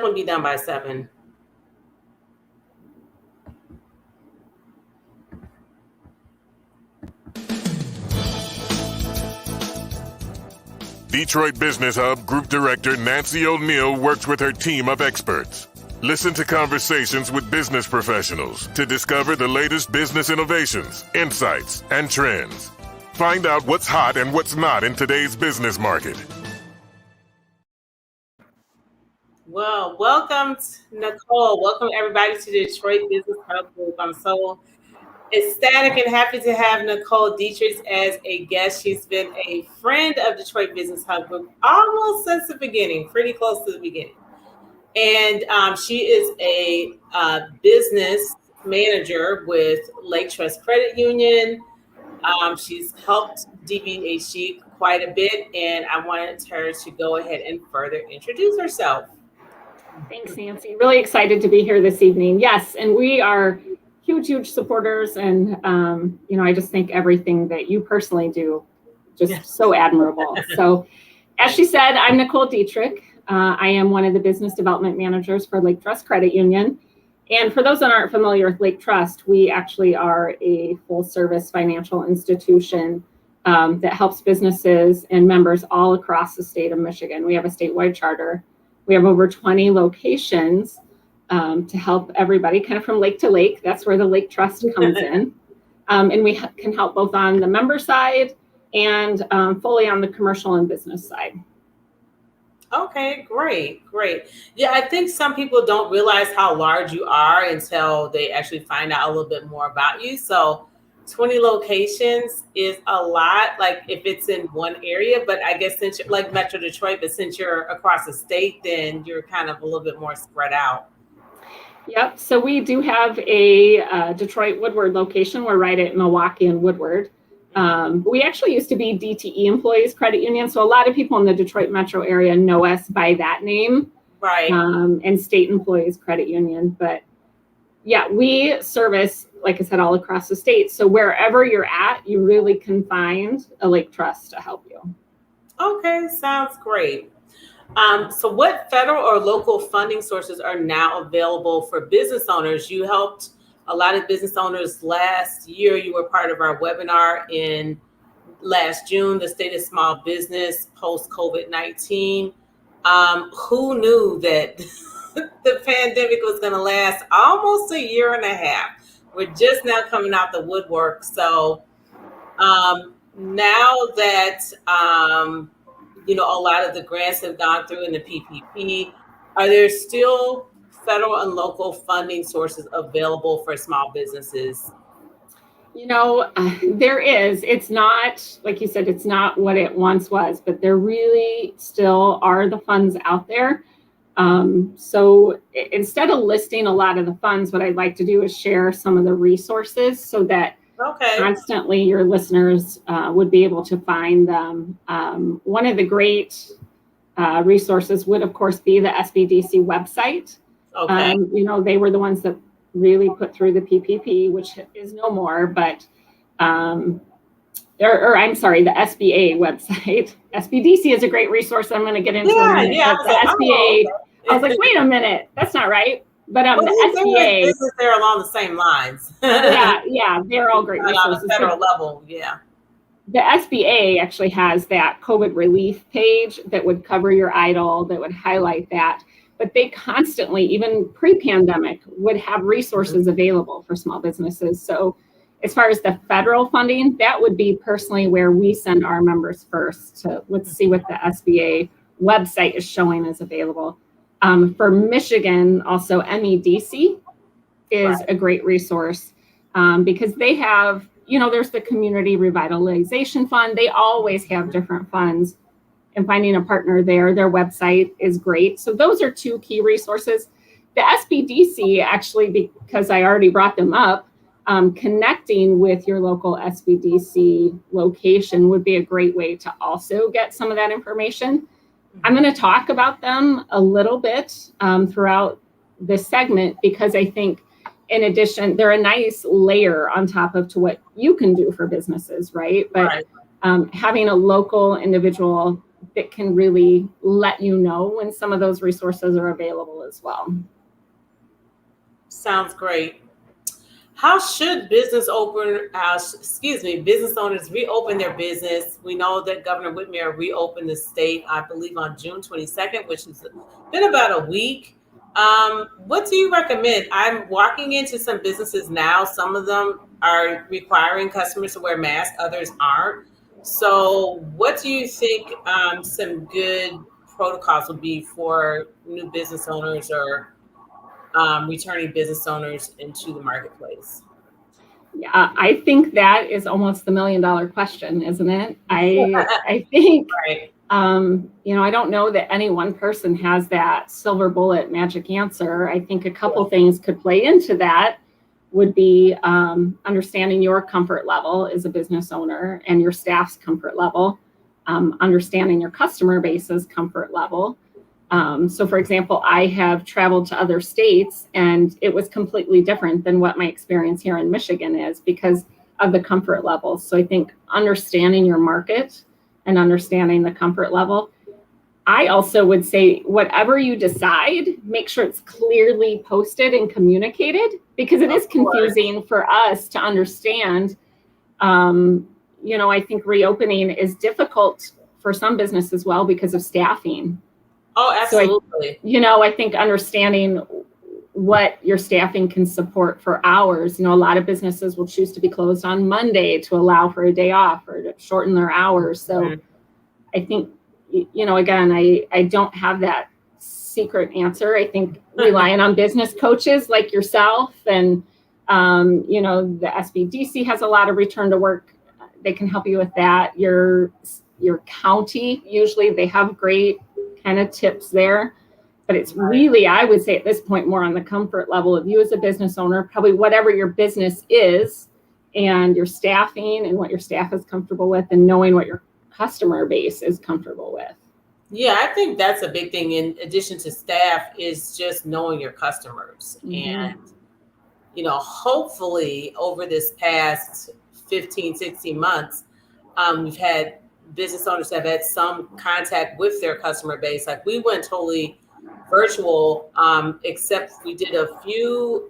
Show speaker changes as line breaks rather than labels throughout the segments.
Will be done by 7.
Detroit Business Hub Group Director Nancy O'Neill works with her team of experts. Listen to conversations with business professionals to discover the latest business innovations, insights, and trends. Find out what's hot and what's not in today's business market.
Well, welcome, Nicole. Welcome, everybody, to the Detroit Business Hub Group. I'm so ecstatic and happy to have Nicole Dietrich as a guest. She's been a friend of Detroit Business Hub Group almost since the beginning, pretty close to the beginning. And she is a business manager with Lake Trust Credit Union. She's helped DBHG quite a bit, and I wanted her to go ahead and further introduce herself.
Thanks, Nancy. Really excited to be here this evening. Yes, and we are huge supporters, and I just think everything that you personally do just so admirable. So, as she said, I'm Nicole Dietrich. I am one of the business development managers for Lake Trust Credit Union. And for those that aren't familiar with Lake Trust, we actually are a full-service financial institution that helps businesses and members all across the state of Michigan. We have a statewide charter. We have over 20 locations to help everybody kind of from lake to lake. That's where the Lake Trust comes in. And we can help both on the member side and fully on the commercial and business side.
Okay, great. Yeah, I think some people don't realize how large you are until they actually find out a little bit more about you. So 20 locations is a lot, like if it's in one area, but I guess since you're like Metro Detroit, but since you're across the state, then you're kind of a little bit more spread out.
Yep. So we do have a Detroit Woodward location. We're right at Milwaukee and Woodward. We actually used to be DTE Employees Credit Union. So a lot of people in the Detroit metro area know us by that name.
Right.
And State Employees Credit Union. But yeah, we service, like I said, all across the state. So wherever you're at, you really can find a Lake Trust to help you.
Okay, sounds great. So what federal or local funding sources are now available for business owners? You helped a lot of business owners last year. You were part of our webinar in last June, the state of small business post-COVID-19. Who knew that the pandemic was going to last almost a year and a half? We're just now coming out the woodwork. So now that, a lot of the grants have gone through in the PPP, are there still federal and local funding sources available for small businesses?
There is. It's not, like you said, it's not what it once was, but there really still are the funds out there. So instead of listing a lot of the funds, what I'd like to do is share some of the resources so that constantly your listeners would be able to find them. One of the great resources would, of course, be the SBDC website.
Okay.
They were the ones that really put through the PPP, which is no more, but, the SBA website. SBDC is a great resource. I'm going to get into it. SBA, I was like, wait a minute, that's not right. But the SBA,
they're along the same lines.
yeah, they're all great resources.
On the federal level, yeah.
The SBA actually has that COVID relief page that would cover your EIDL, that would highlight that. But they constantly, even pre-pandemic, would have resources available for small businesses. So as far as the federal funding, that would be personally where we send our members first to let's see what the SBA website is showing is available. For Michigan, also MEDC is a great resource because they have, there's the Community Revitalization Fund. They always have different funds, and finding a partner there, their website is great. So those are two key resources. The SBDC, actually, because I already brought them up, connecting with your local SBDC location would be a great way to also get some of that information. I'm going to talk about them a little bit throughout this segment because I think, in addition, they're a nice layer on top of to what you can do for businesses, right? But having a local individual that can really let you know when some of those resources are available as well.
Sounds great. How should business owners reopen their business? We know that Governor Whitmer reopened the state, I believe, on June 22nd, which has been about a week. What do you recommend? I'm walking into some businesses now. Some of them are requiring customers to wear masks, others aren't. So what do you think some good protocols would be for new business owners or returning business owners into the marketplace?
Yeah, I think that is almost the $1 million question, isn't it? I think,
Right.
I don't know that any one person has that silver bullet magic answer. I think a couple things could play into that would be understanding your comfort level as a business owner and your staff's comfort level, understanding your customer base's comfort level. So for example, I have traveled to other states and it was completely different than what my experience here in Michigan is because of the comfort levels. So I think understanding your market and understanding the comfort level. I also would say whatever you decide, make sure it's clearly posted and communicated because it is confusing for us to understand. I think reopening is difficult for some business as well because of staffing.
Oh, absolutely.
So I think understanding what your staffing can support for hours. A lot of businesses will choose to be closed on Monday to allow for a day off or to shorten their hours. So I think, again, I don't have that secret answer. I think relying on business coaches like yourself and, the SBDC has a lot of return to work. They can help you with that. Your county, usually they have great kind of tips there, but it's really, I would say at this point, more on the comfort level of you as a business owner, probably whatever your business is and your staffing and what your staff is comfortable with and knowing what your customer base is comfortable with.
Yeah, I think that's a big thing in addition to staff is just knowing your customers. And, hopefully over this past 15, 16 months, we've had business owners have had some contact with their customer base. Like we went totally virtual, except we did a few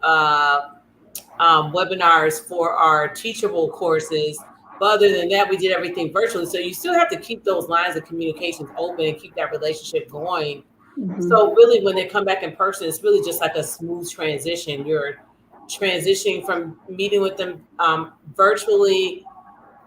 webinars for our teachable courses. But other than that, we did everything virtually. So you still have to keep those lines of communications open and keep that relationship going. So really, when they come back in person, it's really just like a smooth transition. You're transitioning from meeting with them virtually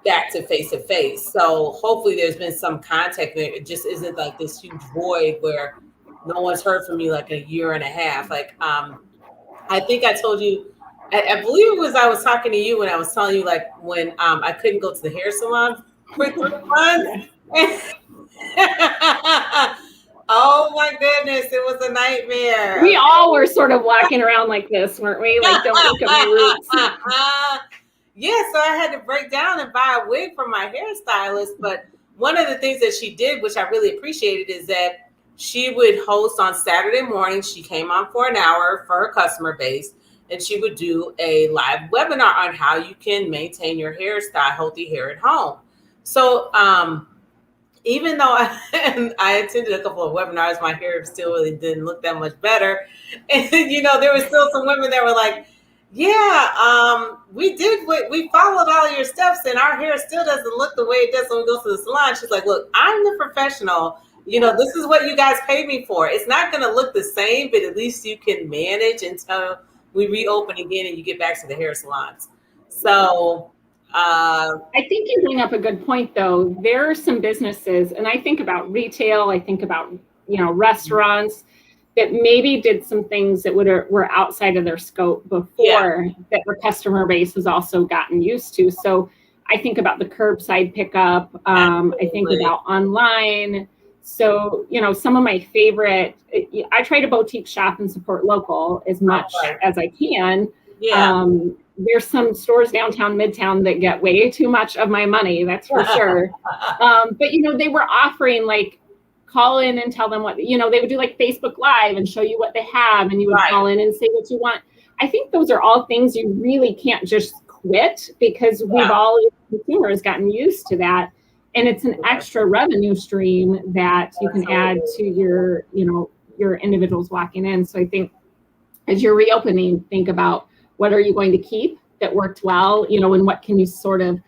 back to face. So hopefully there's been some contact there. It just isn't like this huge void where no one's heard from you like a year and a half. Like I think I told you, I believe it was I was talking to you when I was telling you like when I couldn't go to the hair salon for 3 months. Oh my goodness, it was a nightmare.
We all were sort of walking around like this, weren't we? Like, don't look at my roots.
Yeah, so I had to break down and buy a wig from my hairstylist. But one of the things that she did, which I really appreciated, is that she would host on Saturday morning. She came on for an hour for her customer base, and she would do a live webinar on how you can maintain your hairstyle, healthy hair at home. So even though I attended a couple of webinars, my hair still really didn't look that much better. And, there were still some women that were like, yeah, we followed all your steps and our hair still doesn't look the way it does when we go to the salon. She's like, look, I'm the professional. This is what you guys pay me for. It's not going to look the same, but at least you can manage until we reopen again and you get back to the hair salons. So
I think you bring up a good point, though. There are some businesses, and I think about retail, I think about, restaurants that maybe did some things that were outside of their scope before that their customer base has also gotten used to. So I think about the curbside pickup. I think about online. So, some of my favorite, I try to boutique shop and support local as much as I can.
Yeah.
There's some stores downtown, midtown that get way too much of my money. That's for sure. But, they were offering like, call in and tell them what, they would do like Facebook Live and show you what they have. And you would call in and say what you want. I think those are all things you really can't just quit because we've all, consumers, gotten used to that. And it's an extra revenue stream that you can add to your, your individuals walking in. So I think as you're reopening, think about what are you going to keep that worked well, and what can you sort of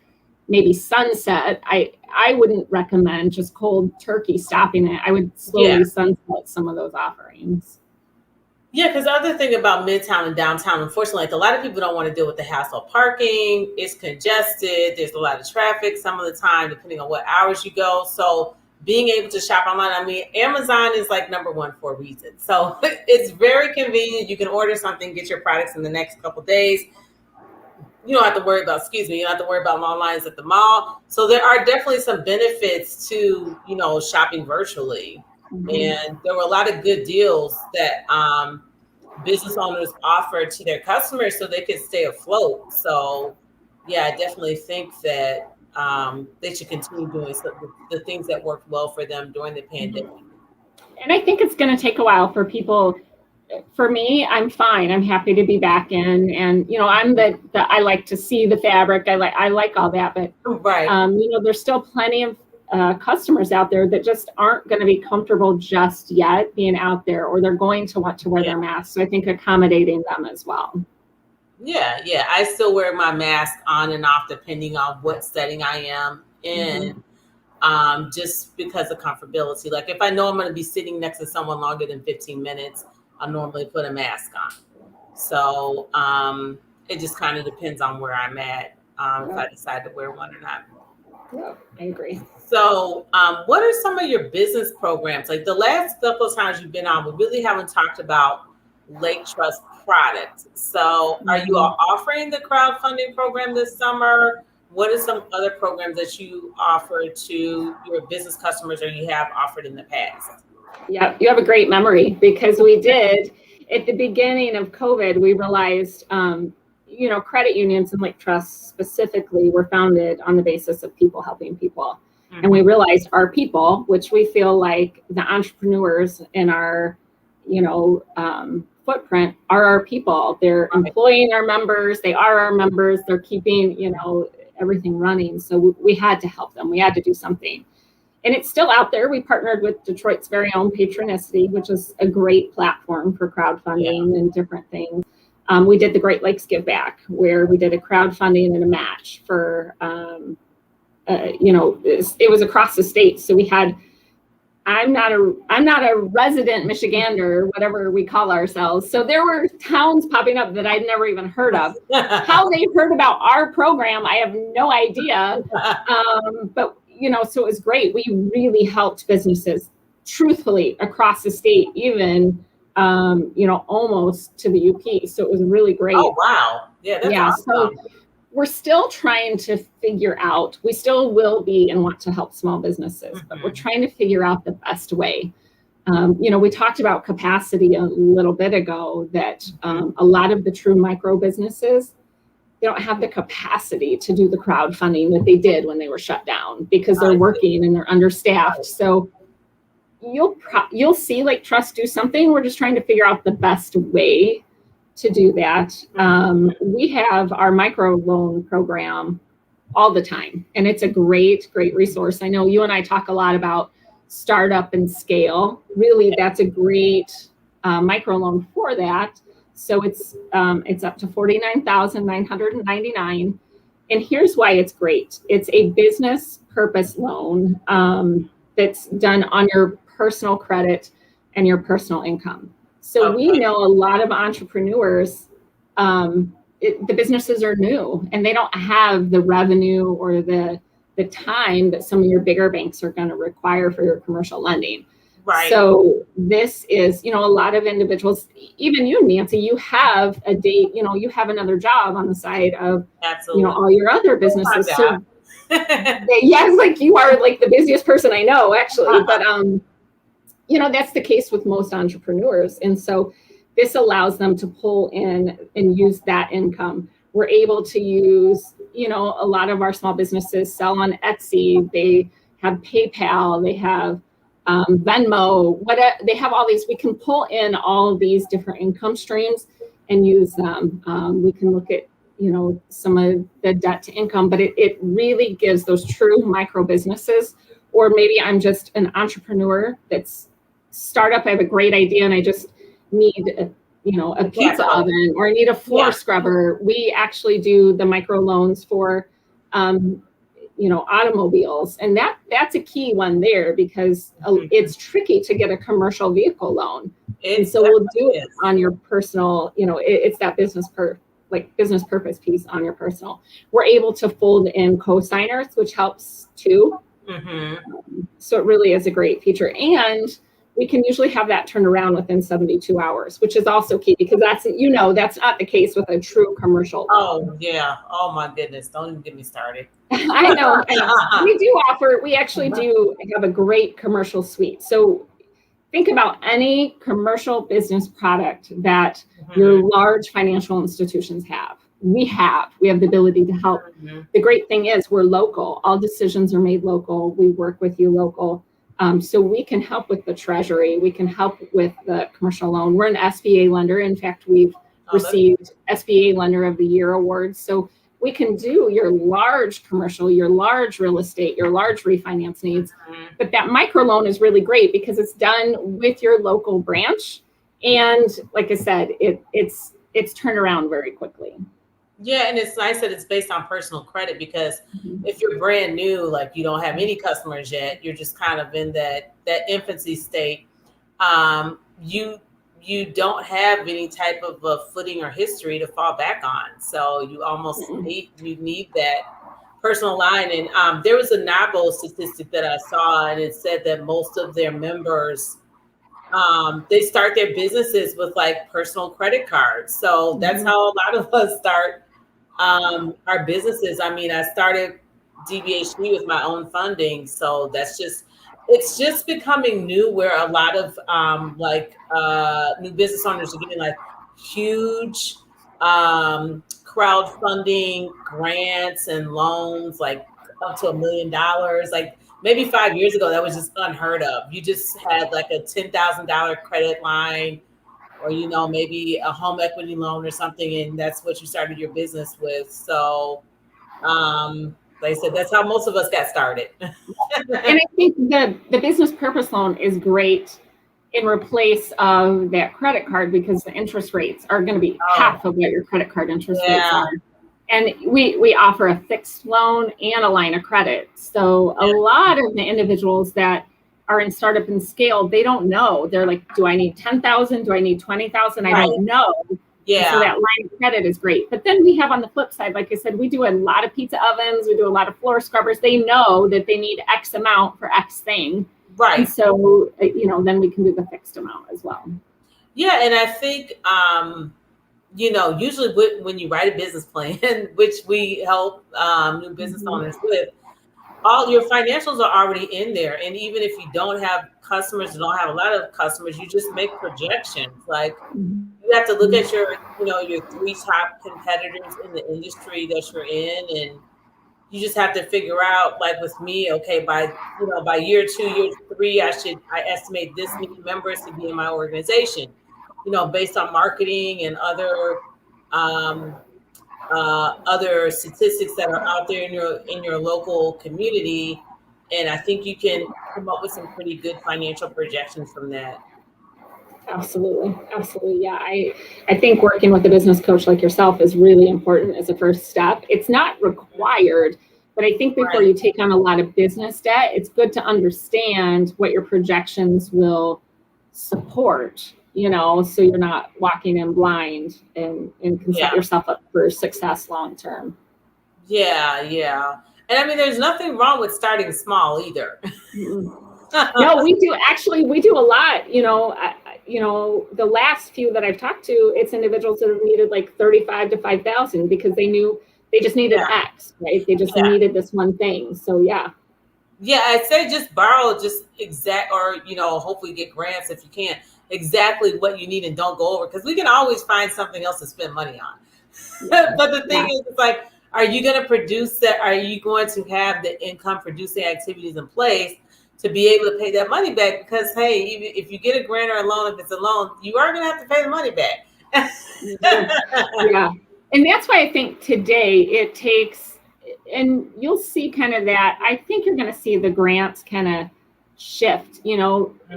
maybe sunset. I wouldn't recommend just cold turkey stopping it. I would slowly sunset some of those offerings.
Yeah, because the other thing about Midtown and downtown, unfortunately, like a lot of people don't want to deal with the hassle of parking. It's congested. There's a lot of traffic some of the time, depending on what hours you go. So being able to shop online, I mean, Amazon is like number one for a reason. So it's very convenient. You can order something, get your products in the next couple of days. You don't have to worry about, you don't have to worry about long lines at the mall. So there are definitely some benefits to, shopping virtually. And there were a lot of good deals that business owners offered to their customers so they could stay afloat. So, yeah, I definitely think that they should continue doing the things that worked well for them during the pandemic.
And I think it's going to take a while for people. For me, I'm fine. I'm happy to be back in, and I'm I like to see the fabric. I like all that, but there's still plenty of customers out there that just aren't going to be comfortable just yet being out there, or they're going to want to wear their masks. So I think accommodating them as well.
Yeah. I still wear my mask on and off depending on what setting I am in, just because of comfortability. Like if I know I'm going to be sitting next to someone longer than 15 minutes, I normally put a mask on. So it just kind of depends on where I'm at, if I decide to wear one or not.
Yeah, I agree.
So what are some of your business programs? Like the last couple of times you've been on, we really haven't talked about Lake Trust products. So are you all offering the crowdfunding program this summer? What are some other programs that you offer to your business customers or you have offered in the past?
Yeah, you have a great memory, because we did at the beginning of COVID, we realized, credit unions and Lake Trust specifically were founded on the basis of people helping people. Mm-hmm. And we realized our people, which we feel like the entrepreneurs in our, footprint are our people. They're employing our members. They are our members. They're keeping, everything running. So we had to help them. We had to do something. And it's still out there. We partnered with Detroit's very own Patronicity, which is a great platform for crowdfunding and different things. We did the Great Lakes Give Back, where we did a crowdfunding and a match for, it was across the state. So we had, I'm not a resident Michigander, whatever we call ourselves. So there were towns popping up that I'd never even heard of. How they heard about our program, I have no idea. But so it was great. We really helped businesses, truthfully, across the state, even, almost to the UP. So it was really great.
Oh, wow. Yeah, that's awesome.
So we're still trying to figure out, we still will be and want to help small businesses, but we're trying to figure out the best way. We talked about capacity a little bit ago, that a lot of the true micro businesses, they don't have the capacity to do the crowdfunding that they did when they were shut down, because they're working and they're understaffed. So you'll see Lake Trust do something. We're just trying to figure out the best way to do that. We have our micro loan program all the time, and it's a great resource. I know you and I talk a lot about startup and scale. Really, that's a great micro loan for that. So it's up to $49,999. And here's why it's great. It's a business purpose loan that's done on your personal credit and your personal income. So we know a lot of entrepreneurs, the businesses are new and they don't have the revenue or the time that some of your bigger banks are going to require for your commercial lending.
Right.
So this is, a lot of individuals, even you, Nancy, you have a date, you have another job on the side of, all your other businesses. So yes, like you are like the busiest person I know, actually. But, that's the case with most entrepreneurs. And so this allows them to pull in and use that income. We're able to use, a lot of our small businesses sell on Etsy. They have PayPal. They have Venmo, they have all these. We can pull in all of these different income streams and use them. We can look at, some of the debt to income, but it really gives those true micro businesses, or maybe I'm just an entrepreneur that's startup. I have a great idea and I just need a pizza oven, or I need a floor scrubber. We actually do the micro loans for, automobiles. And that's a key one there, because it's tricky to get a commercial vehicle loan. And so we'll do it on your personal, it's that business purpose piece on your personal. We're able to fold in co-signers, which helps too. So it really is a great feature. And we can usually have that turned around within 72 hours, which is also key, because that's not the case with a true commercial loan.
Oh, yeah. Oh, my goodness. Don't even get me started.
I know. We actually do have a great commercial suite. So think about any commercial business product that your large financial institutions have. We have the ability to help. The great thing is we're local. All decisions are made local. We work with you local. So we can help with the treasury. We can help with the commercial loan. We're an SBA lender. In fact, we've received SBA Lender of the Year awards. So we can do your large commercial, your large real estate, your large refinance needs. But that micro loan is really great because it's done with your local branch. And like I said, it's turned around very quickly.
Yeah, and it's nice that it's based on personal credit, because if you're brand new, like you don't have any customers yet, you're just kind of in that infancy state. You don't have any type of a footing or history to fall back on, so you almost need that personal line. And there was a NABO statistic that I saw, and it said that most of their members, they start their businesses with like personal credit cards. So that's how a lot of us start our businesses. I mean, I started DBHD with my own funding. So it's just becoming new, where a lot of new business owners are getting like huge crowdfunding grants and loans, like up to $1 million. Like maybe 5 years ago, that was just unheard of. You just had like a $10,000 credit line, or, maybe a home equity loan or something. And that's what you started your business with. So, like I said, that's how most of us got started.
And I think the business purpose loan is great in replace of that credit card, because the interest rates are going to be half of what your credit card interest rates are. And we offer a fixed loan and a line of credit. So a lot of the individuals that are in startup and scale, they don't know. They're like, do I need 10,000? Do I need 20,000? I don't know. Yeah. So that line of credit is great. But then we have on the flip side, like I said, we do a lot of pizza ovens. We do a lot of floor scrubbers. They know that they need X amount for X thing. Right. And so, then we can do the fixed amount as well.
Yeah. And I think, usually when you write a business plan, which we help new business owners with, all your financials are already in there. And even if you don't have customers, you don't have a lot of customers, you just make projections. Like you have to look at your 3 top competitors in the industry that you're in. And you just have to figure out, like with me, okay, by year 2, year 3, I estimate this many members to be in my organization, based on marketing and other statistics that are out there in your local community. And I think you can come up with some pretty good financial projections from that.
Absolutely. Yeah. I think working with a business coach like yourself is really important as a first step. It's not required, but I think before you take on a lot of business debt, it's good to understand what your projections will support, so you're not walking in blind and can set yourself up for success long term.
Yeah. And I mean, there's nothing wrong with starting small either.
No, we do a lot. The last few that I've talked to, it's individuals that have needed like 35 to 5,000 because they knew they just needed X, right? They just needed this one thing. So yeah.
Yeah, I'd say just borrow or hopefully get grants if you can, exactly what you need, and don't go over, because we can always find something else to spend money on. But the thing is, it's like, are you going to produce that? Are you going to have the income producing activities in place to be able to pay that money back? Because, hey, even if you get a grant or a loan, if it's a loan, you are going to have to pay the money back.
And that's why I think today it takes, and you'll see kind of that, I think you're going to see the grants kind of shift,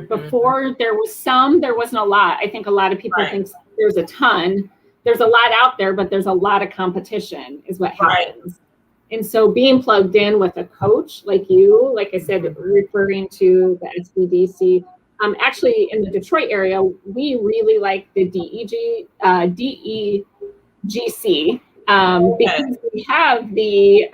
before there wasn't a lot. I think a lot of people think there's a ton, there's a lot out there, but there's a lot of competition is what happens. And so being plugged in with a coach like you, like I said, referring to the SBDC, actually in the Detroit area, we really like the DEGC, because we have the,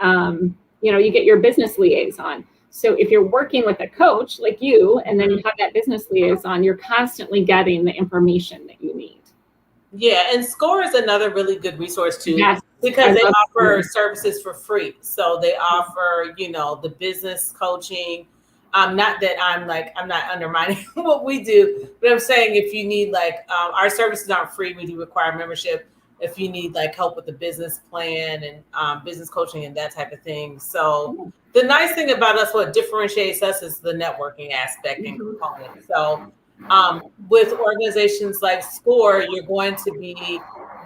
you get your business liaison. So if you're working with a coach like you, and then you have that business liaison, you're constantly getting the information that you need.
Yeah, and SCORE is another really good resource too, because they offer services for free. So they offer, the business coaching. Not that I'm not undermining what we do, but I'm saying if you need our services aren't free, we do require membership. If you need help with the business plan and business coaching and that type of thing. So the nice thing about us, what differentiates us, is the networking aspect and component. So with organizations like SCORE, you're going to be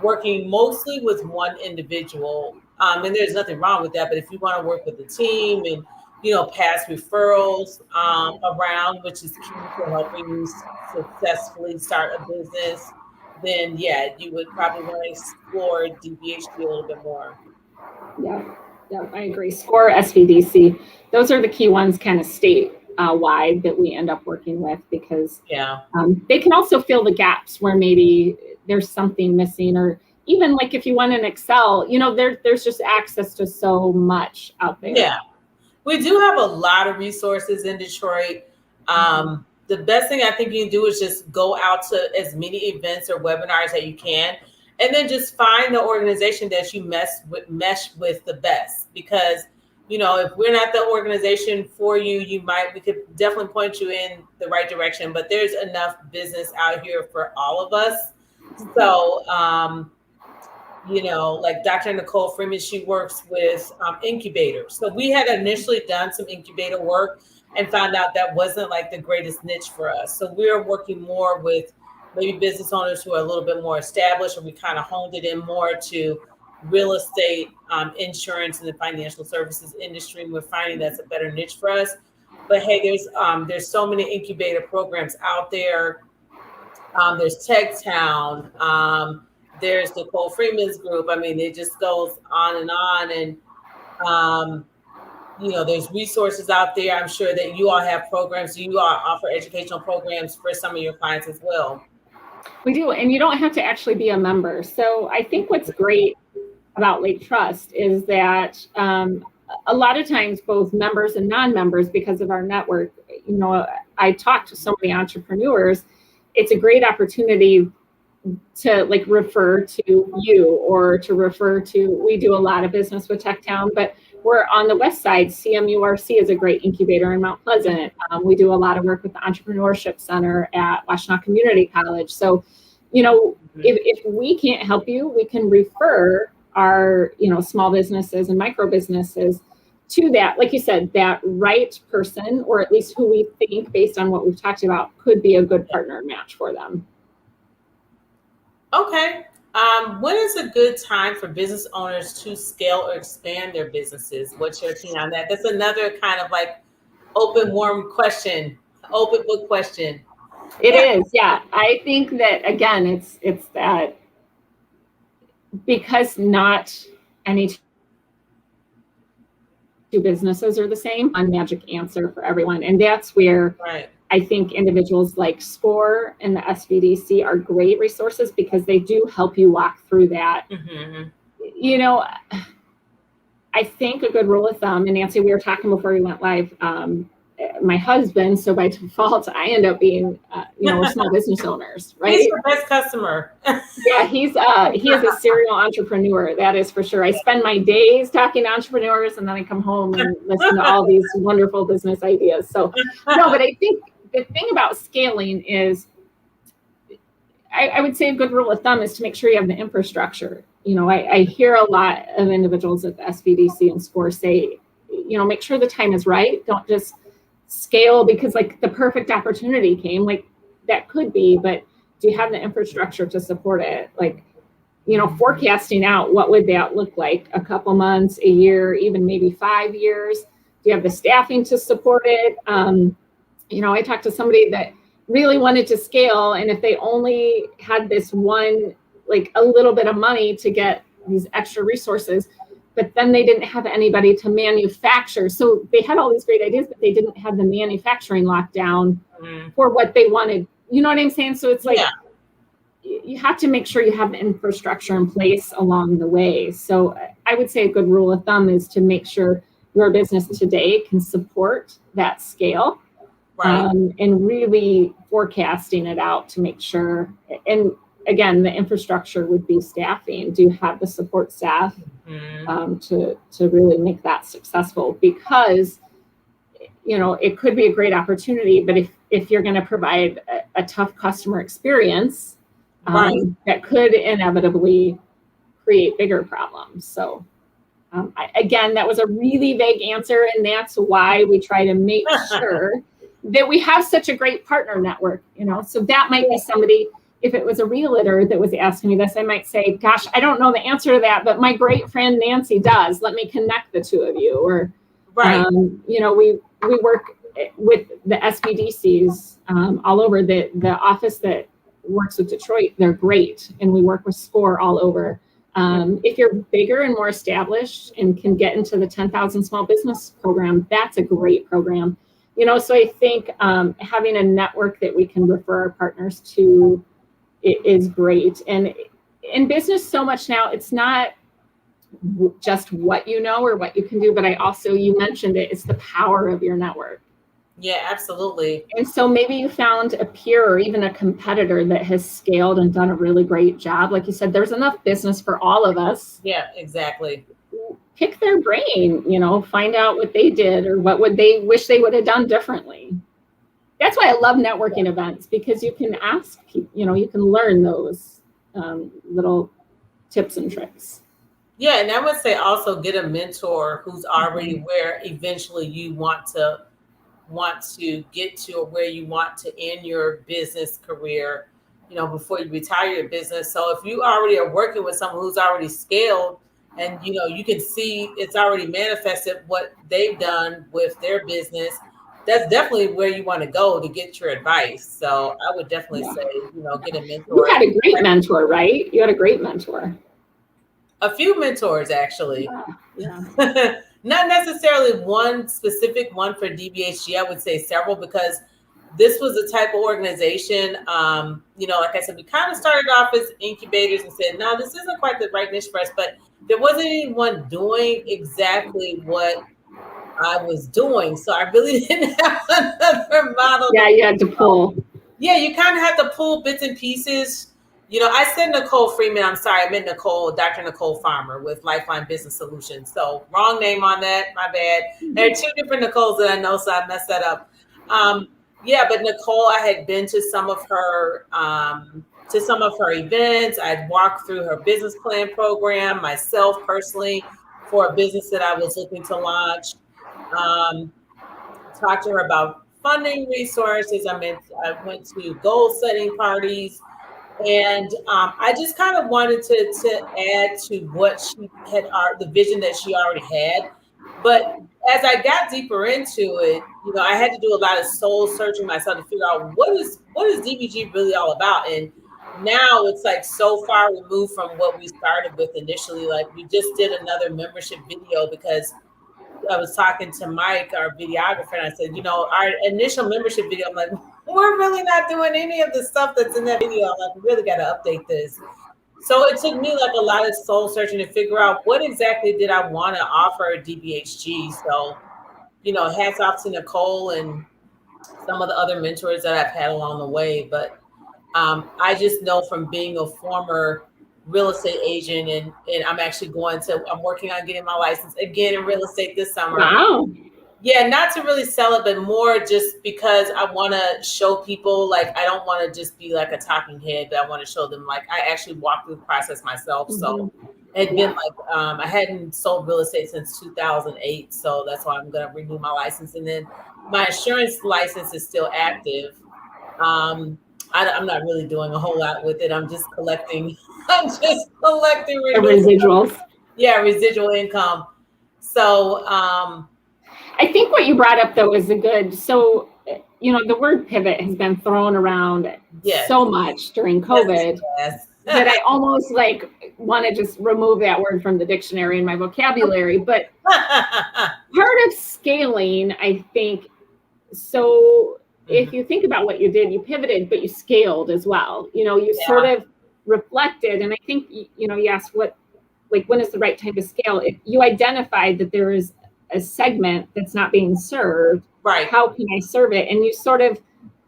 working mostly with one individual. And there's nothing wrong with that. But if you want to work with a team and, pass referrals around, which is key to helping you successfully start a business, then you would probably want to explore DBHD a little bit more.
Yeah, I agree. SCORE, SVDC, those are the key ones kind of statewide that we end up working with, because they can also fill the gaps where maybe there's something missing, or even if you want an Excel, there's just access to so much out there.
Yeah, we do have a lot of resources in Detroit. The best thing I think you can do is just go out to as many events or webinars that you can, and then just find the organization that you mesh with the best. Because, if we're not the organization for you, we could definitely point you in the right direction, but there's enough business out here for all of us. So, like Dr. Nicole Freeman, she works with incubators. So we had initially done some incubator work and found out that wasn't the greatest niche for us. So we're working more with maybe business owners who are a little bit more established, or we kind of honed it in more to real estate, insurance, and the financial services industry. And we're finding that's a better niche for us. But hey, there's so many incubator programs out there. There's Tech Town. There's Nicole Freeman's group. I mean, it just goes on. And there's resources out there. I'm sure that you all have programs. You all offer educational programs for some of your clients as well.
We do, and you don't have to actually be a member. So I think what's great about Lake Trust is that a lot of times both members and non-members, because of our network, I talk to so many entrepreneurs. It's a great opportunity to refer to you, or to refer to, we do a lot of business with Tech Town, but we're on the west side. CMURC is a great incubator in Mount Pleasant. We do a lot of work with the Entrepreneurship Center at Washtenaw Community College. So, if we can't help you, we can refer our, small businesses and micro businesses to that, like you said, that right person, or at least who we think, based on what we've talked about, could be a good partner match for them.
Okay. When is a good time for business owners to scale or expand their businesses? What's your opinion on that? That's another kind of open, warm question, open book question.
It is, yeah. I think that, again, it's that, because not any two businesses are the same, one magic answer for everyone. And that's where I think individuals like SCORE and the SVDC are great resources, because they do help you walk through that. I think a good rule of thumb, and Nancy, we were talking before we went live, my husband, so by default, I end up being, we're small business owners, right?
He's your best customer.
Yeah, he is a serial entrepreneur, that is for sure. I spend my days talking to entrepreneurs, and then I come home and listen to all these wonderful business ideas. So, no, but I think the thing about scaling is, I would say a good rule of thumb is to make sure you have the infrastructure. I hear a lot of individuals at the SVDC and SCORE say, make sure the time is right. Don't just scale because the perfect opportunity came. That could be, but do you have the infrastructure to support it? forecasting out what would that look like a couple months, a year, even maybe 5 years. Do you have the staffing to support it? I talked to somebody that really wanted to scale, and if they only had this one, like a little bit of money to get these extra resources, but then they didn't have anybody to manufacture. So they had all these great ideas, but they didn't have the manufacturing locked down for what they wanted. You know what I'm saying? So it's like, you have to make sure you have the infrastructure in place along the way. So I would say a good rule of thumb is to make sure your business today can support that scale. Right. And really forecasting it out to make sure. And again, the infrastructure would be staffing. Do you have the support staff to really make that successful? Because it could be a great opportunity, but if you're going to provide a tough customer experience, that could inevitably create bigger problems. So again, that was a really vague answer, and that's why we try to make sure that we have such a great partner network. So that might be somebody. If it was a realtor that was asking me this, I might say, gosh, I don't know the answer to that, but my great friend Nancy does. Let me connect the two of you. Or, we work with the SBDCs all over. The office that works with Detroit, they're great. And we work with SCORE all over. If you're bigger and more established and can get into the 10,000 small business program, that's a great program. So I think having a network that we can refer our partners to is great. And in business so much now, it's not just what you know or what you can do, but you mentioned it's the power of your network.
Yeah, absolutely.
And so maybe you found a peer or even a competitor that has scaled and done a really great job. Like you said, there's enough business for all of us.
Yeah, exactly.
Pick their brain, find out what they did or what would they wish they would have done differently. That's why I love networking events, because you can ask people, you can learn those little tips and tricks.
Yeah, and I would say also get a mentor who's already where eventually you want to get to, or where you want to end your business career, before you retire your business. So if you already are working with someone who's already scaled, and you can see it's already manifested what they've done with their business, that's definitely where you want to go to get your advice. So I would definitely say, get a mentor.
You had a great mentor, right? You had a great mentor.
A few mentors, actually. Yeah. Not necessarily one specific one for DBHG. I would say several, because this was the type of organization, like I said, we kind of started off as incubators and said, no, this isn't quite the right niche for us, but there wasn't anyone doing exactly what I was doing. So I really didn't have another model.
Yeah, you had to pull.
Yeah, you kind of have to pull bits and pieces. I said Nicole Freeman. I'm sorry, I meant Dr. Nicole Farmer with Lifeline Business Solutions. So wrong name on that. My bad. There are two different Nicoles that I know, so I messed that up. But Nicole, I had been to some of her events. I'd walked through her business plan program myself personally for a business that I was looking to launch. Talked to her about funding resources. I went to goal setting parties. And I just kind of wanted to add to what she had, the vision that she already had. But as I got deeper into it, I had to do a lot of soul searching myself to figure out what is DBG really all about. And now it's like so far removed from what we started with initially. Like, we just did another membership video because I was talking to Mike, our videographer, and I said, our initial membership video, I'm like, we're really not doing any of the stuff that's in that video. I'm like, we really got to update this. So it took me like a lot of soul searching to figure out what exactly did I want to offer DBHG. So, hats off to Nicole and some of the other mentors that I've had along the way. But I just know from being a former real estate agent, and I'm working on getting my license again in real estate this summer.
Wow.
Yeah, not to really sell it, but more just because I want to show people, like, I don't want to just be like a talking head, but I want to show them, like, I actually walked through the process myself. So it had been like, I hadn't sold real estate since 2008. So that's why I'm going to renew my license. And then my insurance license is still active. I'm not really doing a whole lot with it. I'm just collecting. I'm just collecting
The residuals.
Yeah, residual income. So,
I think what you brought up though is a good. So, the word pivot has been thrown around
yes,
so much during COVID
yes.
that I almost want to just remove that word from the dictionary in my vocabulary. But part of scaling, I think, so if you think about what you did, you pivoted, but you scaled as well. You sort of reflected, and I think, you asked when is the right time to scale? If you identified that there is a segment that's not being served,
right?
How can I serve it? And you sort of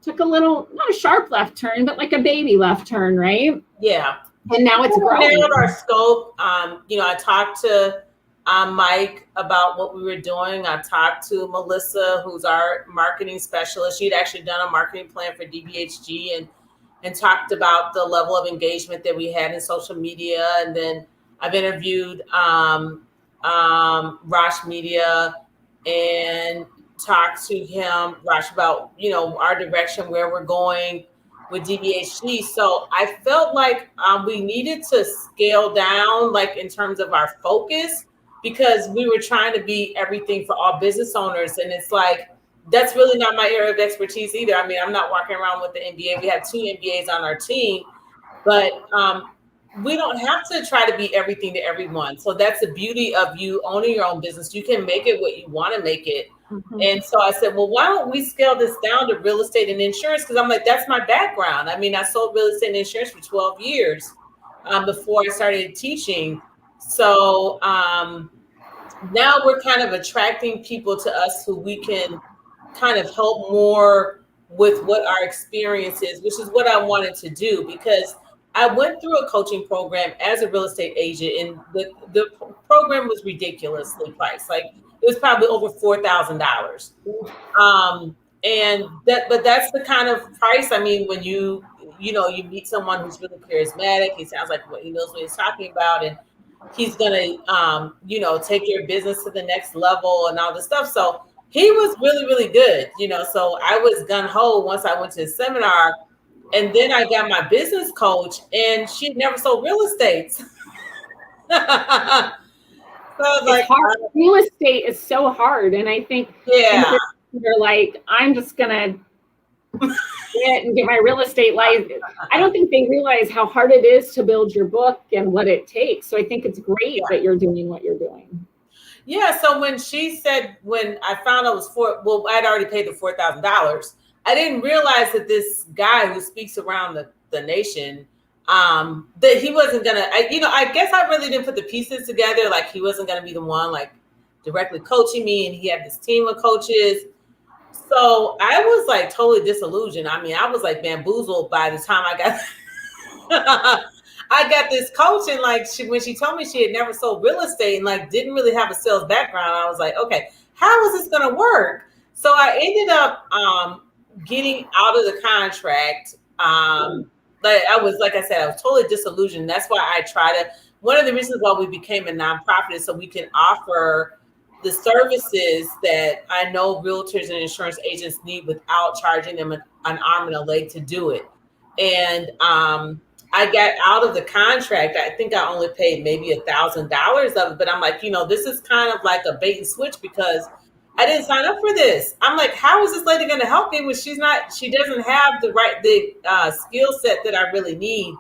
took a little, not a sharp left turn, but like a baby left turn, right?
Yeah.
And now it's growing.
We narrowed our scope. I talked to Mike about what we were doing. I talked to Melissa, who's our marketing specialist. She'd actually done a marketing plan for DBHG and talked about the level of engagement that we had in social media. And then I've interviewed Rosh Media and talked to him, Rosh, about, our direction, where we're going with DBHG. So I felt like we needed to scale down, like in terms of our focus, because we were trying to be everything for all business owners. And it's like, that's really not my area of expertise either. I mean, I'm not walking around with the MBA. We have 2 MBAs on our team, but we don't have to try to be everything to everyone. So that's the beauty of you owning your own business. You can make it what you want to make it. Mm-hmm. And so I said, well, why don't we scale this down to real estate and insurance? Because I'm like, that's my background. I mean, I sold real estate and insurance for 12 years before I started teaching. So now we're kind of attracting people to us who we can kind of help more with what our experience is, which is what I wanted to do, because I went through a coaching program as a real estate agent, and the program was ridiculously priced. Like, it was probably over $4,000. But that's the kind of price. I mean, when you meet someone who's really charismatic, he sounds like he knows what he's talking about, and he's gonna take your business to the next level and all this stuff. So he was really, really good, so I was gun-ho once I went to his seminar. And then I got my business coach, and she never sold real estate. So I was like,
hard. Real estate is so hard. And I think they're like, I'm just going to get my real estate license. I don't think they realize how hard it is to build your book and what it takes. So I think it's great that you're doing what you're doing.
Yeah. So when she said, when I found out it was I'd already paid the $4,000. I didn't realize that this guy who speaks around the nation, that he wasn't going to, I guess I really didn't put the pieces together. Like, he wasn't going to be the one like directly coaching me, and he had this team of coaches. So I was like totally disillusioned. I mean, I was like bamboozled by the time I got this coach, and like when she told me she had never sold real estate and like didn't really have a sales background, I was like, okay, how is this going to work? So I ended up getting out of the contract. I was totally disillusioned. That's why one of the reasons why we became a nonprofit is so we can offer the services that I know realtors and insurance agents need without charging them an arm and a leg to do it. And I got out of the contract. I think I only paid maybe $1,000 of it, but I'm like, this is kind of like a bait and switch, because I didn't sign up for this. I'm like, how is this lady going to help me when she doesn't have the skill set that I really need,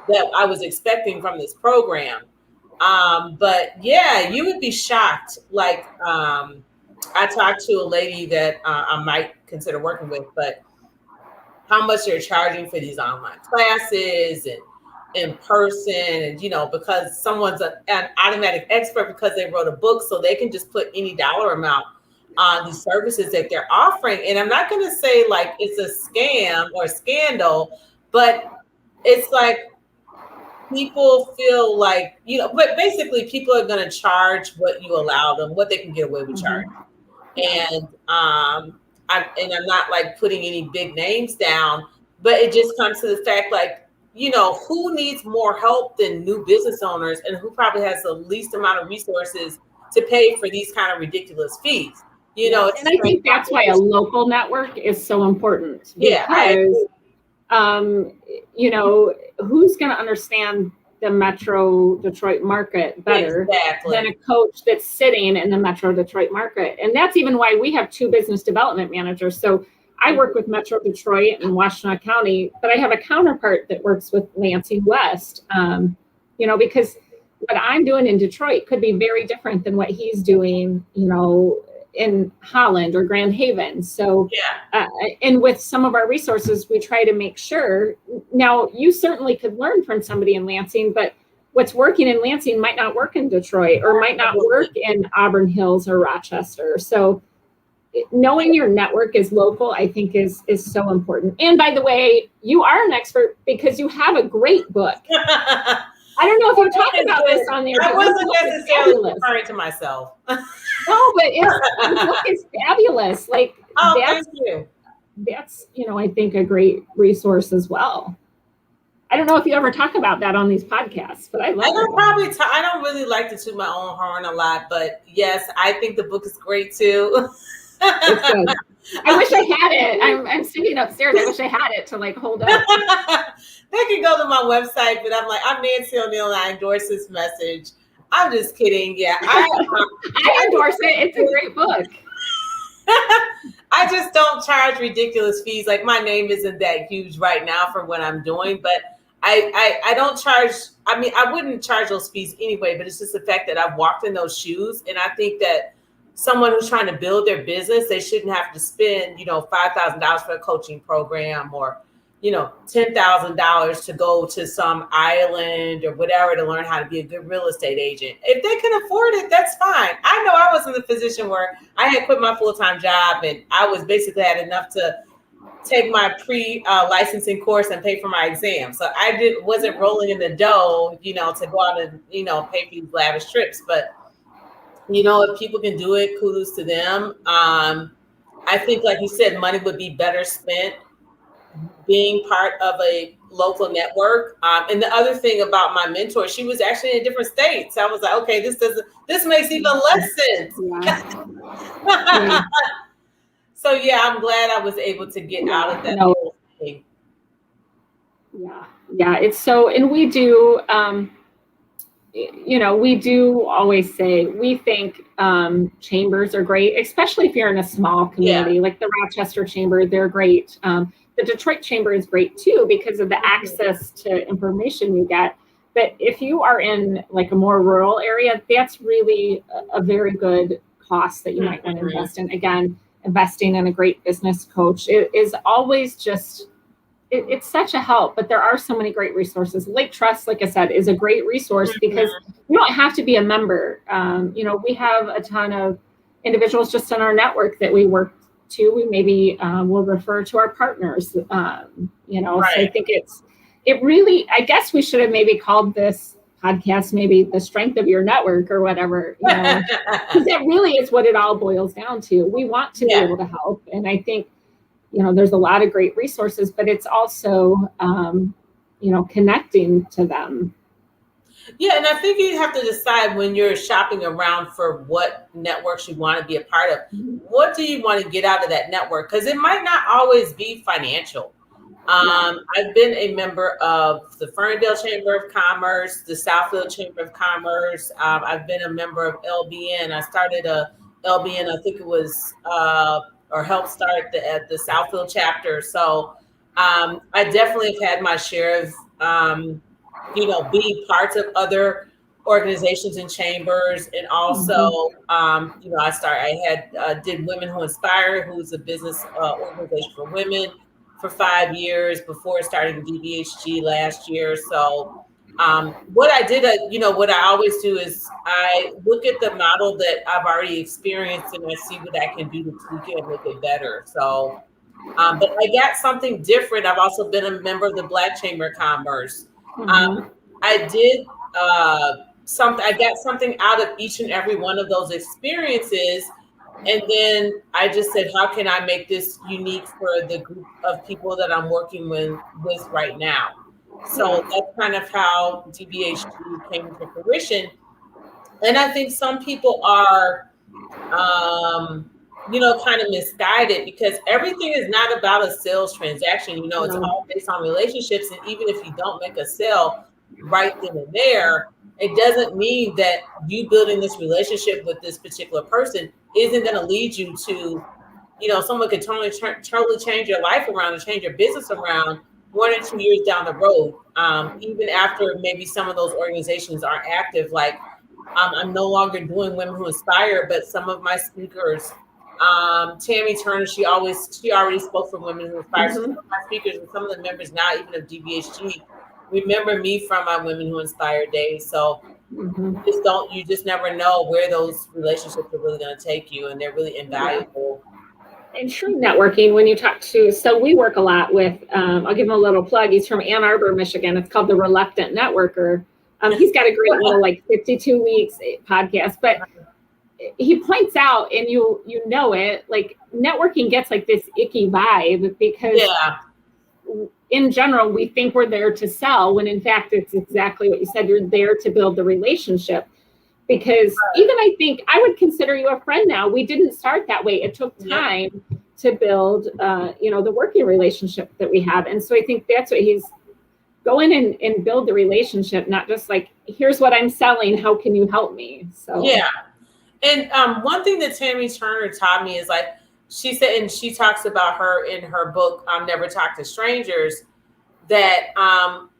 that I was expecting from this program. But yeah, you would be shocked. Like, I talked to a lady that I might consider working with, but how much they're charging for these online classes and in person, and because someone's an automatic expert because they wrote a book, so they can just put any dollar amount on these services that they're offering. And I'm not going to say like it's a scam or scandal, but it's like people feel like, but basically people are going to charge what you allow them, what they can get away with charging. And I'm not like putting any big names down, but it just comes to the fact, like, who needs more help than new business owners, and who probably has the least amount of resources to pay for these kind of ridiculous fees.
And I think that's why a local network is so important.
Yeah.
Because you know, who's going to understand the Metro Detroit market better than a coach that's sitting in the Metro Detroit market? And that's even why we have two business development managers. So I work with Metro Detroit and Washtenaw County, but I have a counterpart that works with Lansing West, you know, because what I'm doing in Detroit could be very different than what he's doing, you know, in Holland or Grand Haven. So, and with some of our resources, we try to make sure. Now, you certainly could learn from somebody in Lansing, but what's working in Lansing might not work in Detroit or might not work in Auburn Hills or Rochester. So, knowing your network is local, I think is so important. And by the way, you are an expert because you have a great book. I don't know if you talk about this on there.
I wasn't necessarily referring to myself.
No, but the book is fabulous. Like,
thank you.
That's, you know, I think a great resource as well. I don't know if you ever talk about that on these podcasts, but I
don't really like to toot my own horn a lot, but yes, I think the book is great too.
It's good. I wish I had it. I'm sitting upstairs. I wish I had it to like hold up.
They can go to my website, but I'm like, I'm Nancy O'Neill and I endorse this message. I'm just kidding. Yeah,
I endorse it. It's a great book.
I just don't charge ridiculous fees. Like, my name isn't that huge right now for what I'm doing, but I don't charge. I mean, I wouldn't charge those fees anyway, but it's just the fact that I've walked in those shoes. And I think that someone who's trying to build their business, they shouldn't have to spend, you know, $5,000 for a coaching program or, you know, $10,000 to go to some island or whatever to learn how to be a good real estate agent. If they can afford it, that's fine. I know I was in the position where I had quit my full-time job and I was basically had enough to take my licensing course and pay for my exam. So I wasn't rolling in the dough, you know, to go out and, you know, pay for these lavish trips. But, you know, if people can do it, kudos to them. I think, like you said, money would be better spent being part of a local network. And the other thing about my mentor, she was actually in different states. I was like, okay, this makes even less sense. Yeah. So yeah, I'm glad I was able to get out of that whole thing.
Yeah, it's so, and we do, you know, we do always say we think chambers are great, especially if you're in a small community like the Rochester Chamber. They're great. The Detroit Chamber is great too because of the access to information you get. But if you are in like a more rural area, that's really a very good cost that you might want to invest in. Again, investing in a great business coach is always just, it's such a help, but there are so many great resources. Lake Trust, like I said, is a great resource because you don't have to be a member. You know, we have a ton of individuals just in our network that we work to. We maybe will refer to our partners, you know, so I think it really, I guess we should have maybe called this podcast maybe the strength of your network or whatever, you know, because that really is what it all boils down to. We want to be able to help. And I think, you know, there's a lot of great resources, but it's also, you know, connecting to them.
Yeah, and I think you have to decide when you're shopping around for what networks you want to be a part of. What do you want to get out of that network? Because it might not always be financial. I've been a member of the Ferndale Chamber of Commerce, the Southfield Chamber of Commerce. I've been a member of LBN. I started a LBN, I think it was, or helped start the Southfield chapter. So I definitely have had my share of, you know, being parts of other organizations and chambers. And also, you know, I did Women Who Inspire, who's a business organization for women, for 5 years before starting DBHG last year. So what I did, you know, what I always do is I look at the model that I've already experienced and I see what I can do to tweak it and make it better. So, but I got something different. I've also been a member of the Black Chamber of Commerce. I did something, I got something out of each and every one of those experiences. And then I just said, how can I make this unique for the group of people that I'm working with right now? So that's kind of how DBHG came into fruition. And I think some people are kind of misguided, because everything is not about a sales transaction. It's
No.
all based on relationships. And even if you don't make a sale right then and there, it doesn't mean that you building this relationship with this particular person isn't going to lead you to, someone could totally change your life around and change your business around 1 or 2 years down the road. Even after maybe some of those organizations aren't active, like I'm no longer doing Women Who Inspire, but some of my speakers, Tammy Turner, she already spoke for Women Who Inspire. So some
Mhm.
of my speakers and some of the members now, even of DBHG, remember me from my Women Who Inspire days. So
Mhm.
you just never know where those relationships are really going to take you, and they're really
Yeah.
invaluable.
And true networking, when you talk to, so we work a lot with, I'll give him a little plug. He's from Ann Arbor, Michigan. It's called The Reluctant Networker. He's got a great little 52 weeks podcast, but he points out, and you know it, like networking gets like this icky vibe because
Yeah.
in general, we think we're there to sell, when in fact, it's exactly what you said. You're there to build the relationship. Because even I think I would consider you a friend now. We didn't start that way. It took time to build, the working relationship that we have. And so I think that's what he's go in and build the relationship, not just like, here's what I'm selling. How can you help me? So
Yeah. And one thing that Tammy Turner taught me is, like, she said, and she talks about her in her book, Never Talk to Strangers, that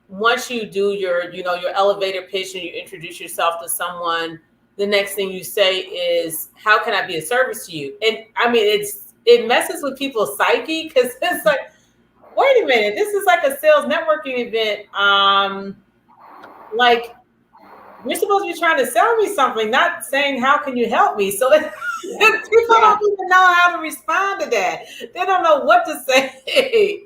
once you do your elevator pitch and you introduce yourself to someone, the next thing you say is, how can I be of service to you? And I mean, it messes with people's psyche, because it's like, wait a minute, this is like a sales networking event. Like, you're supposed to be trying to sell me something, not saying, how can you help me? So people don't even know how to respond to that. They don't know what to say.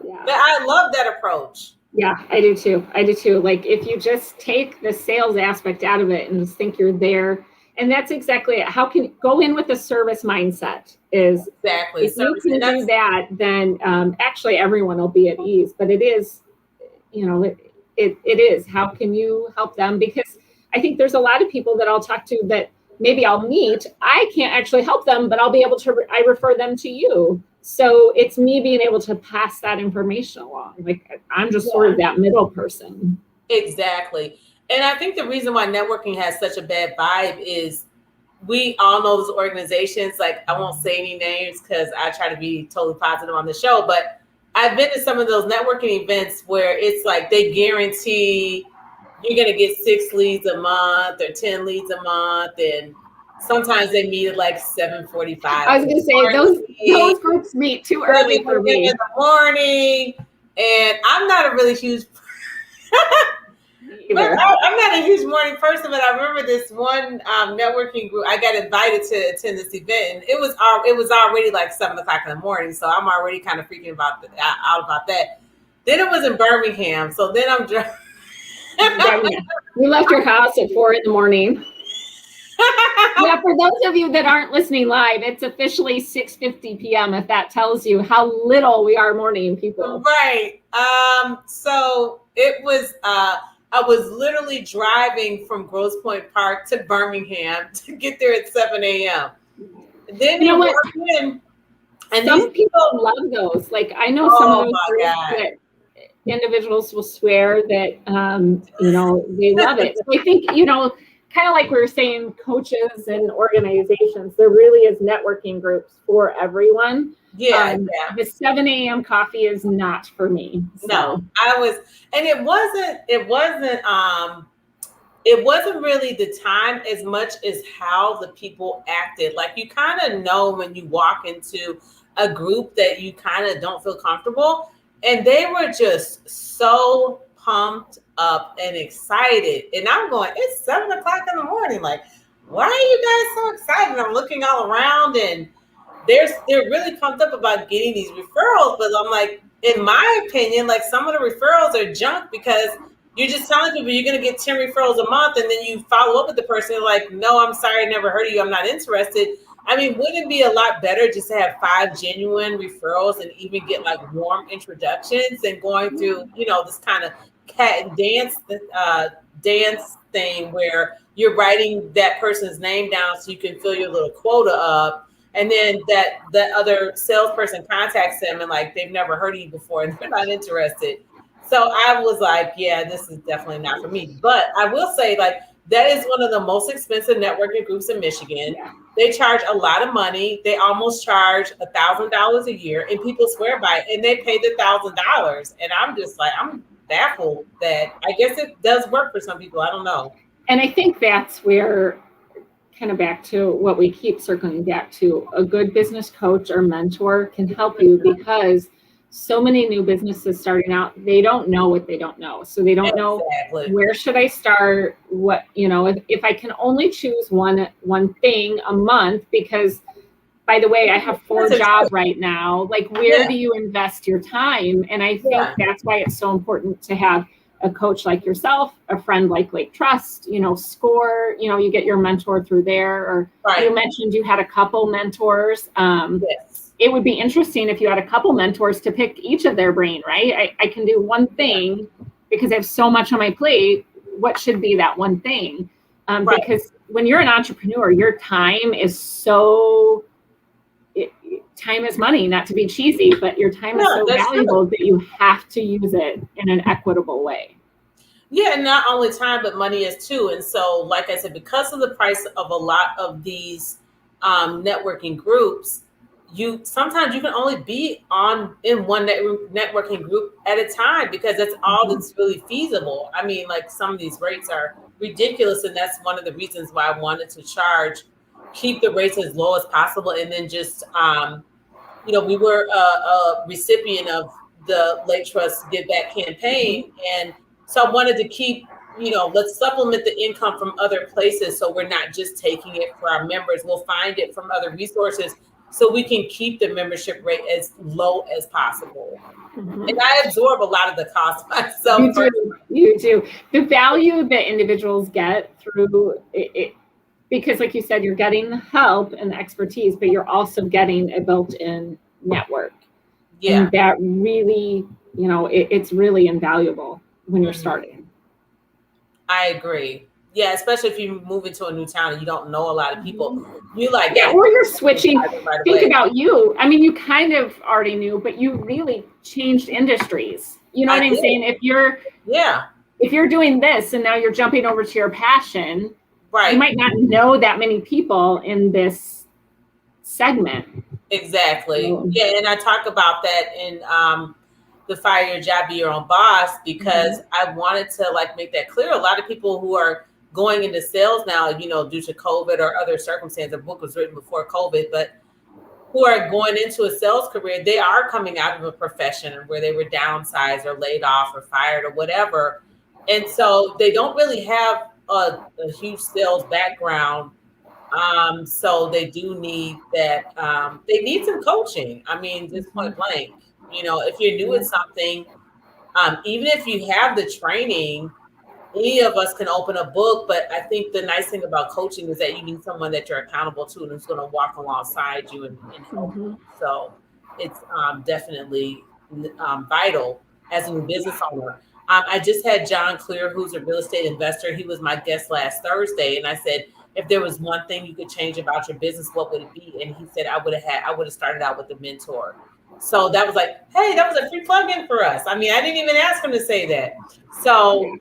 Yeah.
But I love that approach.
Yeah, I do too. I do too. Like, if you just take the sales aspect out of it and just think you're there, and that's exactly it. How can go in with a service mindset is
Exactly.
if you can do that, then actually everyone will be at ease. But it is, it is. How can you help them? Because I think there's a lot of people that I'll talk to that maybe I'll meet. I can't actually help them, but I'll be able to. I refer them to you. So it's me being able to pass that information along. Like, I'm just sort of that middle person.
Exactly. And I think the reason why networking has such a bad vibe is we all know those organizations. Like, I won't say any names because I try to be totally positive on the show, but I've been to some of those networking events where it's like they guarantee you're going to get 6 leads a month or 10 leads a month. And sometimes they meet at like 7:45.
I was going to say, those groups meet too early for me.
In the morning. And I'm not a really huge I'm not a huge morning person, but I remember this one networking group. I got invited to attend this event, and it was already like 7:00 in the morning, so I'm already kind of freaking out about that. Then it was in Birmingham, so then I'm driving.
You left your house at 4 a.m. Yeah, for those of you that aren't listening live, it's officially 6:50 p.m. If that tells you how little we are morning people.
Right. So it was. I was literally driving from Grosse Pointe Park to Birmingham to get there at 7 a.m. Then
you know what?
And
some people love those. Like, I know some of those groups that individuals will swear that they love it. So I think, kind of like we were saying, coaches and organizations, there really is networking groups for everyone. The 7 a.m. coffee is not for me. So.
No, and it wasn't really the time as much as how the people acted. Like, you kind of know when you walk into a group that you kind of don't feel comfortable, and they were just so pumped up and excited. And I'm going, it's 7:00 in the morning. Like, why are you guys so excited? I'm looking all around, and they're really pumped up about getting these referrals. But I'm like, in my opinion, like, some of the referrals are junk, because you're just telling people you're going to get 10 referrals a month, and then you follow up with the person, and like, no, I'm sorry, I never heard of you, I'm not interested. I mean, wouldn't it be a lot better just to have 5 genuine referrals and even get like warm introductions and going through, this kind of cat and dance thing where you're writing that person's name down so you can fill your little quota up, And then that other salesperson contacts them and like they've never heard of you before and they're not interested. So I was like, yeah, this is definitely not for me. But I will say, like, that is one of the most expensive networking groups in Michigan.
Yeah.
They charge a lot of money. They almost charge $1,000 a year, and people swear by it. And they pay the $1,000, and I'm just like, I'm baffled that I guess it does work for some people. I don't know.
And I think that's where, kind of back to what we keep circling back to, a good business coach or mentor can help you, because so many new businesses starting out, they don't know what they don't know. So they don't know, where should I start? What, if I can only choose one thing a month, because by the way, I have 4 jobs right now, like where do you invest your time? And I think that's why it's so important to have a coach like yourself, a friend like Lake Trust, SCORE, you get your mentor through there. Or you mentioned you had a couple mentors.
Yes.
It would be interesting if you had a couple mentors to pick each of their brain, right? I can do one thing because I have so much on my plate. What should be that one thing? Because when you're an entrepreneur, your time is time is money, not to be cheesy, but your time is so valuable that you have to use it in an equitable way.
Yeah, and not only time, but money is too. And so, like I said, because of the price of a lot of these networking groups, sometimes you can only be in one networking group at a time, because that's all that's really feasible. I mean, like, some of these rates are ridiculous, and that's one of the reasons why I wanted to keep the rates as low as possible. And then just we were a recipient of the Lake Trust Give Back campaign, and so I wanted to keep, let's supplement the income from other places, so we're not just taking it for our members. We'll find it from other resources, so we can keep the membership rate as low as possible. And I absorb a lot of the cost myself.
You do. The value that individuals get through it, because like you said, you're getting the help and the expertise, but you're also getting a built-in network. Yeah. And that really, it's really invaluable when you're starting.
I agree. Yeah, especially if you move into a new town and you don't know a lot of people.
Or you're switching. Think about you. I mean, you kind of already knew, but you really changed industries. You know what I'm saying? If you're doing this and now you're jumping over to your passion, you might not know that many people in this segment.
Exactly. Yeah, and I talk about that in the Fire Your Job, Be Your Own Boss, because I wanted to make that clear. A lot of people who are going into sales now, due to COVID or other circumstances, the book was written before COVID, but who are going into a sales career, they are coming out of a profession where they were downsized or laid off or fired or whatever. And so they don't really have a huge sales background. So they do need that. They need some coaching. I mean, just point blank, if you're new at something, even if you have the training, any of us can open a book. But I think the nice thing about coaching is that you need someone that you're accountable to and who's going to walk alongside you and help you. So it's definitely vital as a new business owner. I just had John Clear, who's a real estate investor. He was my guest last Thursday, and I said, if there was one thing you could change about your business, what would it be? And he said, I would have started out with a mentor. So that was like, hey, that was a free plug-in for us. I mean, I didn't even ask him to say that. So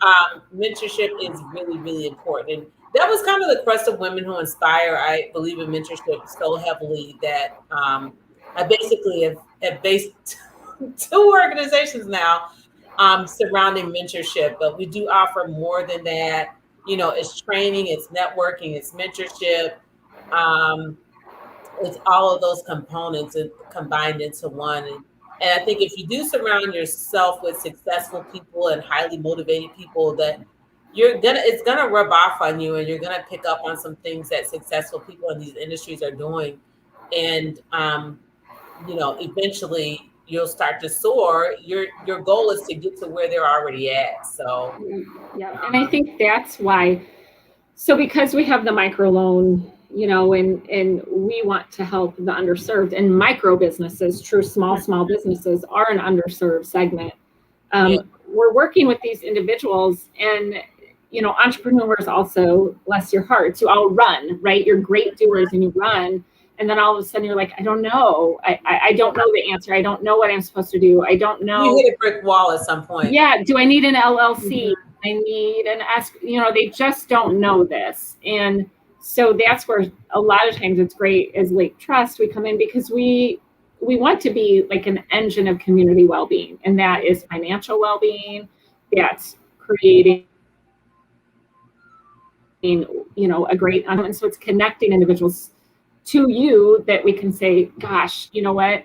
mentorship is really, really important. And that was kind of the crust of Women Who Inspire. I believe in mentorship so heavily that I basically have based 2 organizations now surrounding mentorship. But we do offer more than that. It's training, it's networking, it's mentorship. It's all of those components combined into one. And I think if you do surround yourself with successful people and highly motivated people, that it's gonna rub off on you, and you're gonna pick up on some things that successful people in these industries are doing. And eventually you'll start to soar. Your goal is to get to where they're already at. So
and I think that's why. So because we have the microloan, and we want to help the underserved, and micro businesses, true small businesses are an underserved segment. We're working with these individuals, and entrepreneurs also, bless your hearts, you all run, right? You're great doers and you run. And then all of a sudden you're like, I don't know. I don't know the answer. I don't know what I'm supposed to do. I don't know.
You hit a brick wall at some point.
Yeah. Do I need an LLC? I need an S, they just don't know this. And so that's where a lot of times it's great as Lake Trust, we come in because we want to be like an engine of community well-being. And that is financial well-being. That's creating, a great, and so it's connecting individuals to you that we can say, gosh, you know what,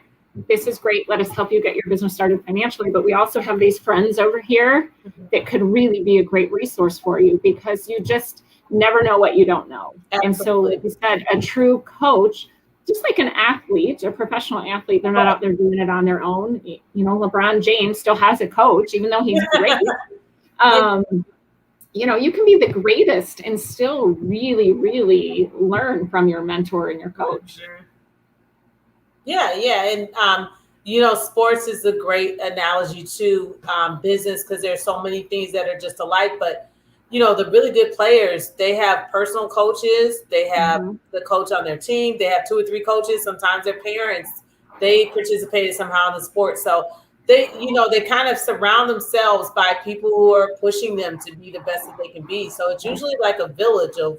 this is great. Let us help you get your business started financially. But we also have these friends over here that could really be a great resource for you, because you just never know what you don't know. Absolutely. And so, like you said, a true coach, just like an athlete, a professional athlete, they're not out there doing it on their own. LeBron James still has a coach, even though he's great. You can be the greatest and still really, really learn from your mentor and your coach.
Yeah. And, sports is a great analogy to business, because there's so many things that are just alike. But, the really good players, they have personal coaches. They have the coach on their team. They have 2 or 3 coaches. Sometimes their parents, they participated somehow in the sport. So they kind of surround themselves by people who are pushing them to be the best that they can be. So it's usually like a village of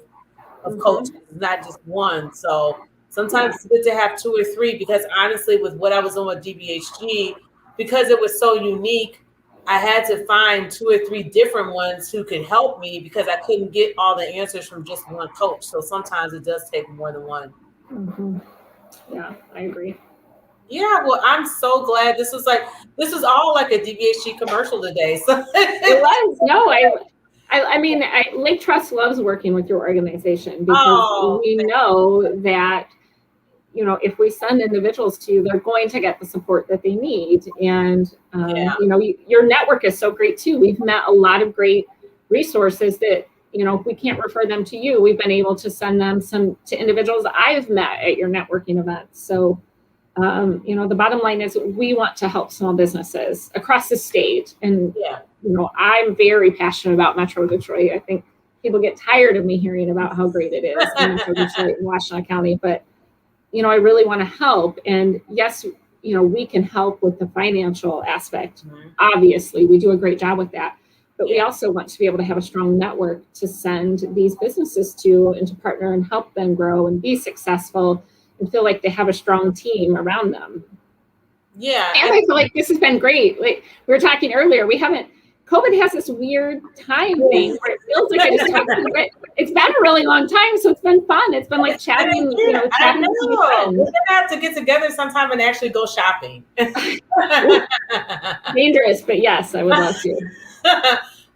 coaches, not just one. So sometimes it's good to have 2 or 3, because honestly, with what I was doing with DBHG, because it was so unique, I had to find 2 or 3 different ones who could help me, because I couldn't get all the answers from just one coach. So sometimes it does take more than one.
Yeah, I agree.
Yeah, well, I'm so glad this was all like a DBHG commercial today. So
it was. No, I mean, Lake Trust loves working with your organization, because we know that, if we send individuals to you, they're going to get the support that they need. And, your network is so great too. We've met a lot of great resources that, if we can't refer them to you, we've been able to send them to individuals I've met at your networking events. So, the bottom line is we want to help small businesses across the state. And, I'm very passionate about Metro Detroit. I think people get tired of me hearing about how great it is in Metro Detroit and Washtenaw County, but, I really want to help. And yes, we can help with the financial aspect. Obviously, we do a great job with that. But we also want to be able to have a strong network to send these businesses to, and to partner and help them grow and be successful and feel like they have a strong team around them.
Yeah.
And I feel like this has been great. Like we were talking earlier, COVID has this weird time thing where it feels like I just talked to you. It's been a really long time, so it's been fun. It's been like chatting, chatting with friends.
We're gonna have to get together sometime and actually go shopping.
Dangerous, but yes, I would love to.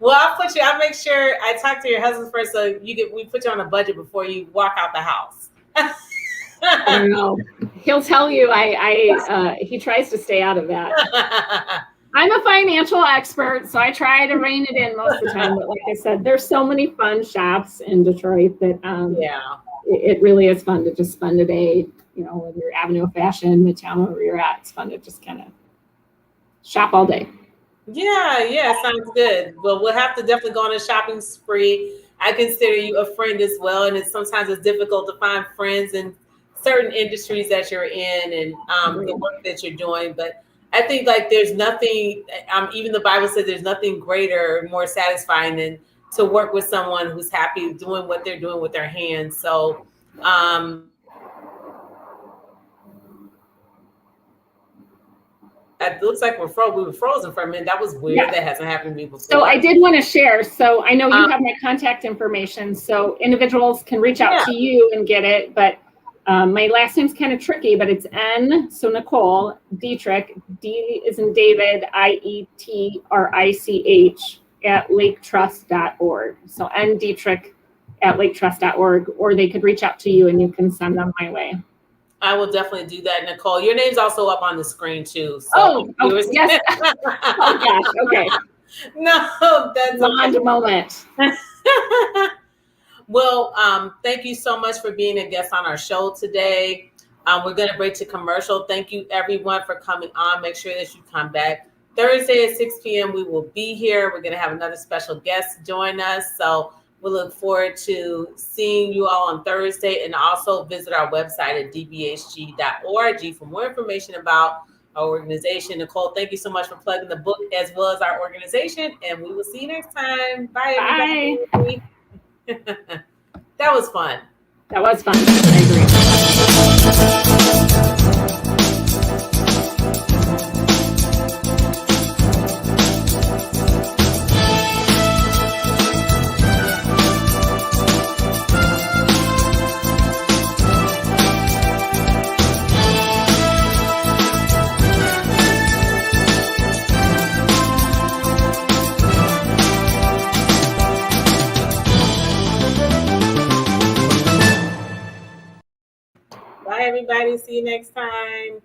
Well, I'll make sure I talk to your husband first, so we put you on a budget before you walk out the house.
I don't know. He'll tell you he tries to stay out of that. I'm a financial expert, so I try to rein it in most of the time. But like I said, there's so many fun shops in Detroit that it really is fun to just spend a day, whether you're Avenue of Fashion, Midtown, wherever you're at. It's fun to just kind of shop all day.
Yeah, sounds good. Well, we'll have to definitely go on a shopping spree. I consider you a friend as well, and sometimes it's difficult to find friends in certain industries that you're in and the work that you're doing. But I think like there's nothing, even the Bible says there's nothing greater, more satisfying than to work with someone who's happy doing what they're doing with their hands. So, it looks like we were frozen for a minute. That was weird. Yeah. That hasn't happened to me before.
So I did want to share. So I know you have my contact information. So individuals can reach out to you and get it. But my last name's kind of tricky, but it's N. So Nicole Dietrich, D is in David, IETRICH at laketrust.org. So N Dietrich at laketrust.org, or they could reach out to you and you can send them my way.
I will definitely do that, Nicole. Your name's also up on the screen too.
So yes. Oh gosh. Okay.
No, that's
a moment.
Well, thank you so much for being a guest on our show today. We're going to break to commercial. Thank you, everyone, for coming on. Make sure that you come back Thursday at 6 p.m. We will be here. We're going to have another special guest join us. So We look forward to seeing you all on Thursday, and also visit our website at dbhg.org for more information about our organization. Nicole, thank you so much for plugging the book as well as our organization, and we will see you next time. Bye,
Bye.
everybody. That was fun.
That was fun. I agree.
Bye, everybody. See you next time.